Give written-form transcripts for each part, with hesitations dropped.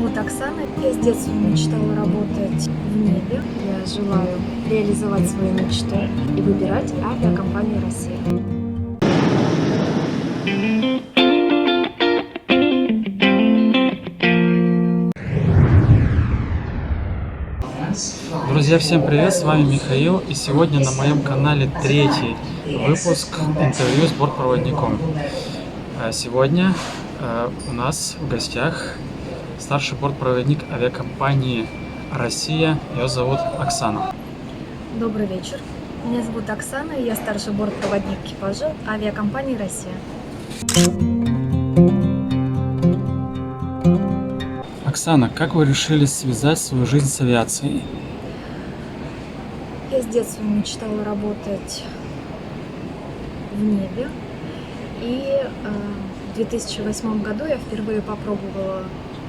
зовут Оксана. Я с детства мечтала работать в небе. Я желаю реализовать свою мечту и выбирать авиакомпанию «Россия». Друзья, всем привет, с вами Михаил, и сегодня на моем канале третий выпуск интервью с бортпроводником. Сегодня у нас в гостях старший бортпроводник авиакомпании «Россия», ее зовут Оксана. Добрый вечер. Меня зовут Оксана, и я старший бортпроводник экипажа авиакомпании «Россия». Оксана, как вы решили связать свою жизнь с авиацией? Я с детства мечтала работать в небе, и в 2008 году я впервые попробовала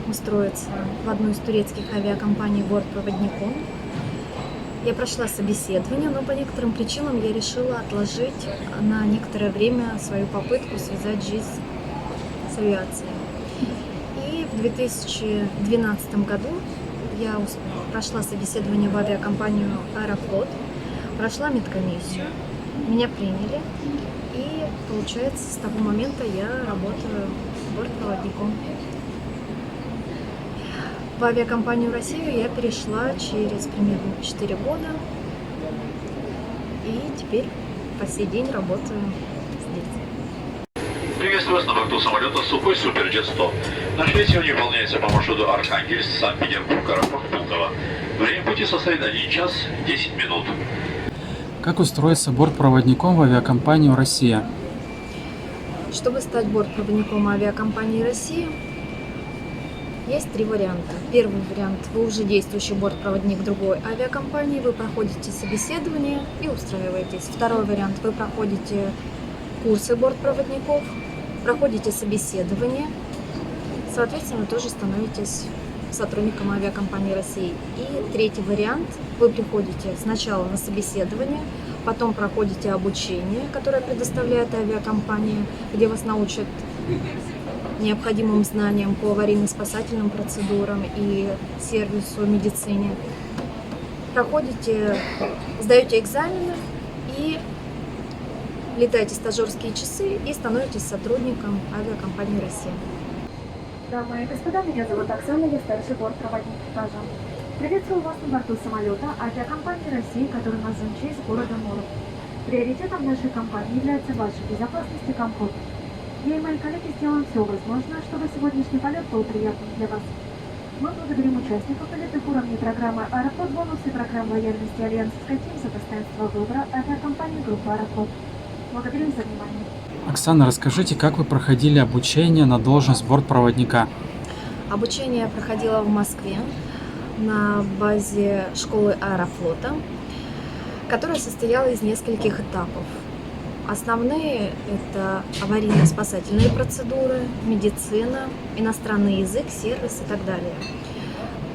устроиться в одну из турецких авиакомпаний бортпроводником. Я прошла собеседование, но по некоторым причинам я решила отложить на некоторое время свою попытку связать жизнь с авиацией. И в 2012 году я прошла собеседование в авиакомпанию «Аэрофлот», прошла медкомиссию, меня приняли, и, получается, с того момента я работаю бортпроводником. В авиакомпанию «Россию» я перешла через примерно 4 года, и теперь по сей день работаю здесь. Приветствую вас на борту самолета Сухой Суперджет-100. Наш рейс сегодня выполняется по маршруту Архангельск, Санкт-Петербург, аэропорт Пулково. Время пути составит 1 час 10 минут. Как устроиться бортпроводником в авиакомпанию «Россия»? Чтобы стать бортпроводником авиакомпании «Россия», есть 3 варианта. Первый вариант – вы уже действующий бортпроводник другой авиакомпании, вы проходите собеседование и устраиваетесь. Второй вариант – вы проходите курсы бортпроводников, проходите собеседование, соответственно, тоже становитесь сотрудником авиакомпании «Россия». И третий вариант – вы приходите сначала на собеседование, потом проходите обучение, которое предоставляет авиакомпания, где вас научат необходимым знаниям по аварийно-спасательным процедурам и сервису, медицине. Проходите, сдаете экзамены и летаете стажерские часы и становитесь сотрудником авиакомпании «Россия». Дамы и господа, меня зовут Оксана, я старший бортпроводник экипажа. Приветствую вас на борту самолета авиакомпании «Россия», который назван в честь города Муром. Приоритетом нашей компании является ваша безопасность и комфорт. Я и мои коллеги сделаем все возможное, чтобы сегодняшний полет был приятным для вас. Мы благодарим участников полетных уровней программы «Аэрофлот Бонус» и программы лояльности Альянс Скатим за постоянство выбора авиакомпании группы «Аэрофлот». Благодарим за внимание. Оксана, расскажите, как вы проходили обучение на должность бортпроводника? Обучение я проходила в Москве на базе школы Аэрофлота, которая состояла из нескольких этапов. Основные – это аварийно-спасательные процедуры, медицина, иностранный язык, сервис и так далее.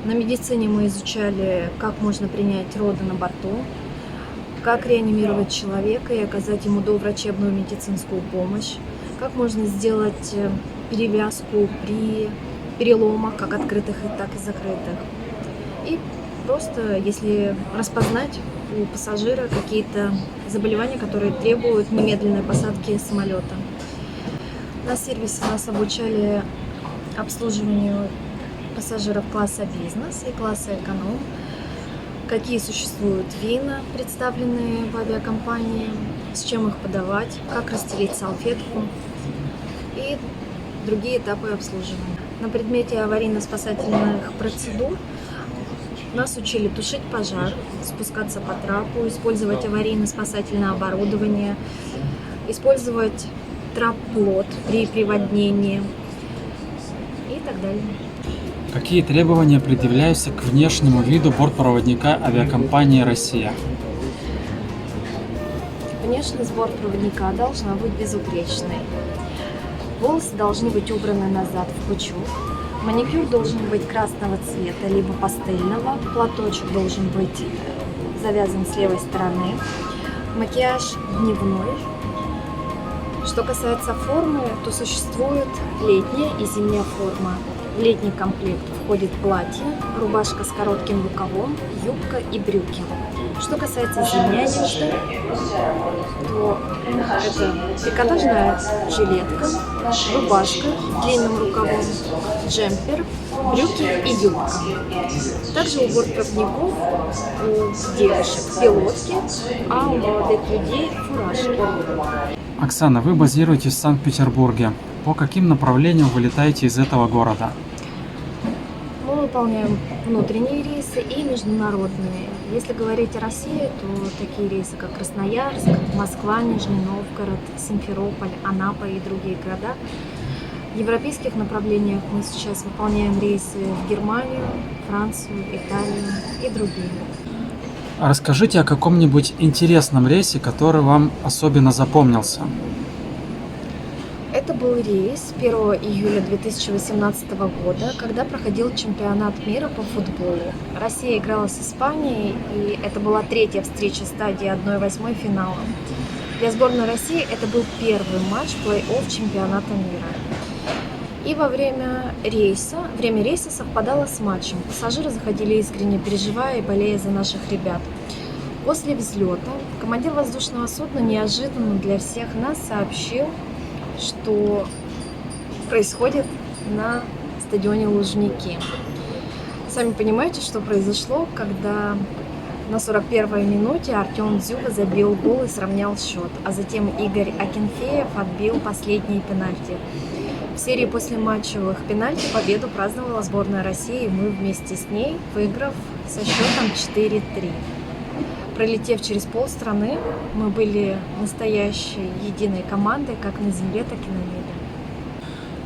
На медицине мы изучали, как можно принять роды на борту, как реанимировать человека и оказать ему доврачебную медицинскую помощь, как можно сделать перевязку при переломах, как открытых, так и закрытых. И просто, если распознать у пассажира какие-то заболевания, которые требуют немедленной посадки самолета. На сервисе нас обучали обслуживанию пассажиров класса бизнес и класса эконом, какие существуют вина, представленные в авиакомпании, с чем их подавать, как расстелить салфетку и другие этапы обслуживания. На предмете аварийно-спасательных процедур нас учили тушить пожар, спускаться по трапу, использовать аварийно-спасательное оборудование, использовать трап-плот при приводнении и так далее. Какие требования предъявляются к внешнему виду бортпроводника авиакомпании «Россия»? Внешность бортпроводника должна быть безупречной. Волосы должны быть убраны назад в пучок. Маникюр должен быть красного цвета, либо пастельного. Платочек должен быть завязан с левой стороны. Макияж дневной. Что касается формы, то существует летняя и зимняя форма. В летний комплект входит платье, рубашка с коротким рукавом, юбка и брюки. Что касается зимней одежды, то это трикотажная жилетка, рубашка с длинным рукавом, джемпер, брюки и юбка. Также у бортпроводников, у девушек пилотки, а у молодых людей фуражки. Оксана, вы базируетесь в Санкт-Петербурге. По каким направлениям вы летаете из этого города? Мы выполняем внутренние рейсы и международные. Если говорить о России, то такие рейсы, как Красноярск, Москва, Нижний Новгород, Симферополь, Анапа и другие города. В европейских направлениях мы сейчас выполняем рейсы в Германию, Францию, Италию и другие. Расскажите о каком-нибудь интересном рейсе, который вам особенно запомнился. Это был рейс 1 июля 2018 года, когда проходил чемпионат мира по футболу. Россия играла с Испанией, и это была третья встреча стадии 1/8 финала. Для сборной России это был первый матч плей-офф чемпионата мира. И во время рейса совпадало с матчем. Пассажиры заходили искренне переживая и болея за наших ребят. После взлета командир воздушного судна неожиданно для всех нас сообщил, что происходит на стадионе Лужники. Сами понимаете, что произошло, когда на 41-й минуте Артем Дзюба забил гол и сравнял счет, а затем Игорь Акинфеев отбил последние пенальти. В серии послематчевых пенальти победу праздновала сборная России, и мы вместе с ней, выиграв со счетом 4-3. Пролетев через полстраны, мы были настоящей единой командой, как на земле, так и на небе.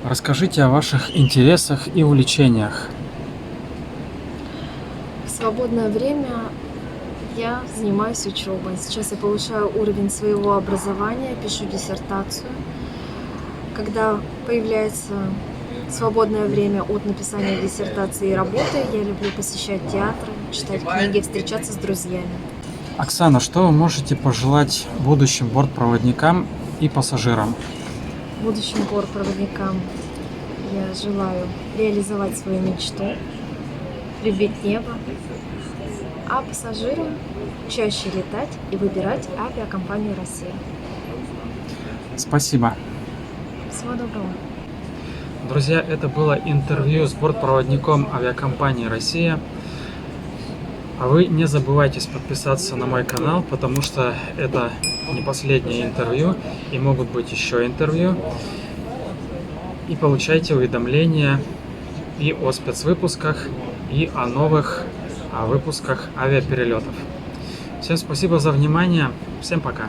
Расскажите о ваших интересах и увлечениях. В свободное время я занимаюсь учебой. Сейчас я повышаю уровень своего образования, пишу диссертацию. Когда появляется свободное время от написания диссертации и работы, я люблю посещать театры, читать книги, встречаться с друзьями. Оксана, что вы можете пожелать будущим бортпроводникам и пассажирам? Будущим бортпроводникам я желаю реализовать свою мечту, любить небо, а пассажирам чаще летать и выбирать авиакомпанию «Россия». Спасибо. Всего доброго. Друзья, это было интервью с бортпроводником авиакомпании «Россия». А вы не забывайте подписаться на мой канал, потому что это не последнее интервью, и могут быть еще интервью. И получайте уведомления и о спецвыпусках, и о новых выпусках авиаперелетов. Всем спасибо за внимание, всем пока!